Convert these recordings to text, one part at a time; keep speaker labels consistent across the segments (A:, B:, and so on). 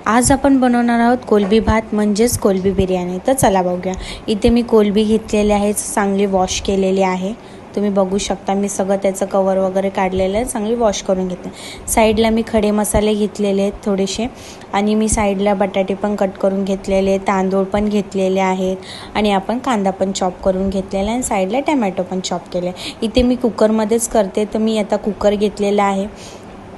A: आज आपण बनवणार आहोत कोलंबी भात म्हणजेच कोलंबी बिर्याणी। तर चला बघूया। इथे मी कोलंबी घेतलेली आहे, चांगली वॉश केलेली आहे। तुम्ही बघू शकता मी सगळं त्याचं कवर वगैरे काढलेलं आहे, चांगली वॉश करून घेतले। साईडला मी खडे मसाले घेतलेले आहेत थोडेसे, आणि मी साईडला बटाटे पण कट करून घेतलेले, तांदूळ पण घेतलेले आहेत, आणि आपण कांदा पण चॉप करून घेतलेला आहे, आणि साईडला टोमॅटो पण चॉप केले। इथे मी कुकरमध्येच करते, तर मी आता कुकर घेतलेला आहे,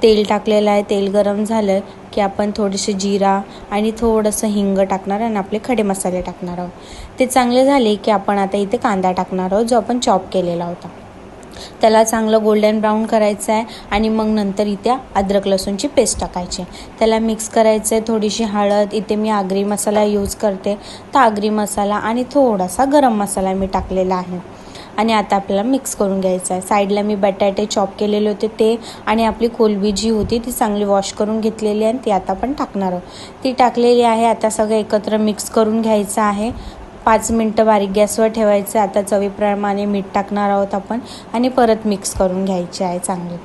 A: तेल टाकलेलं आहे। तेल गरम झालं की आपण थोडेसे जीरा आणि थोडंसं हिंग टाकणार आणि आपले खडे मसाले टाकणार आहोत। ते चांगले झाले की आपण आता इथे कांदा टाकणार आहोत, जो आपण चॉप केलेला होता। त्याला चांगलं गोल्डन ब्राऊन करायचं आहे, आणि मग नंतर इथे अद्रक लसूणची पेस्ट टाकायची, त्याला मिक्स करायचं आहे। थोडीशी हळद, इथे मी आगरी मसाला यूज करते, तर आगरी मसाला आणि थोडासा गरम मसाला मी टाकलेला आहे, आणि आता आपल्याला मिक्स करून घ्यायचं आहे। साईडला मी बटाटे चॉप केलेले होते ते, आणि आपली कोलंबी जी होती ती चांगली वॉश करून घेतलेली आहे, ती आता आपण टाकणार आहोत। ती टाकलेली आहे। आता सगळं एकत्र मिक्स करून घ्यायचं आहे। 5 मिनटं बारीक गॅसवर ठेवायचं। आता चवीप्रमाणे मीठ टाकणार आहोत आपण, आणि परत मिक्स करून घ्यायचे आहे। चांगले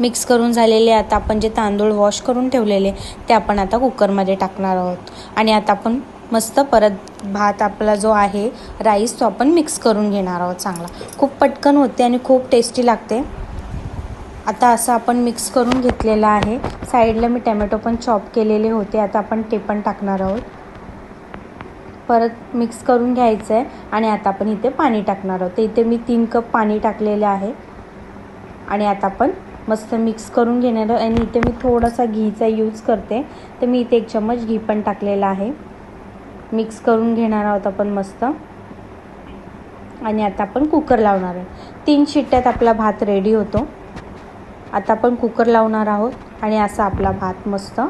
A: मिक्स करून झालेले आता आपण जे तांदूळ वॉश करून ठेवलेले ते आपण आता कुकरमध्ये टाकणार आहोत, आणि आता आपण मस्त परत भात आपला जो आहे राईस तो आपण मिक्स करून घेणार आहोत। चांगला खूप पटकन होते आणि खूप टेस्टी लागते। आता असं आपण मिक्स करून घेतलेलं आहे। साईडला मी टोमॅटो पण चॉप केलेले होते, आता आपण ते पण टाकणार आहोत। परत मिक्स करून घ्यायचं आहे, आणि आता आपण इथे पाणी टाकणार आहोत। तर इथे मी 3 कप पाणी टाकलेले आहे, आणि आता आपण मस्त मिक्स करून घेणार आहोत। आणि इथे मी थोडासा घीचा यूज करते, तर मी इथे 1 चम्मच घी पण टाकलेला आहे। मिक्स करून घेणार आहोत आपण मस्त, आणि आता आपण कुकर लावणार आहे। 3 शिट्ट्यात आपला भात रेडी होतो। आता आपण कुकर लावणार आहोत, आणि असा आपला भात मस्त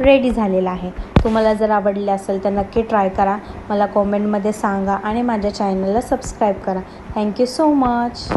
A: रेडी झालेला आहे। तुम्हाला जर आवडले असेल तर नक्की ट्राय करा, मला कमेंटमध्ये सांगा, आणि माझ्या चॅनलला सबस्क्राईब करा। Thank you so much.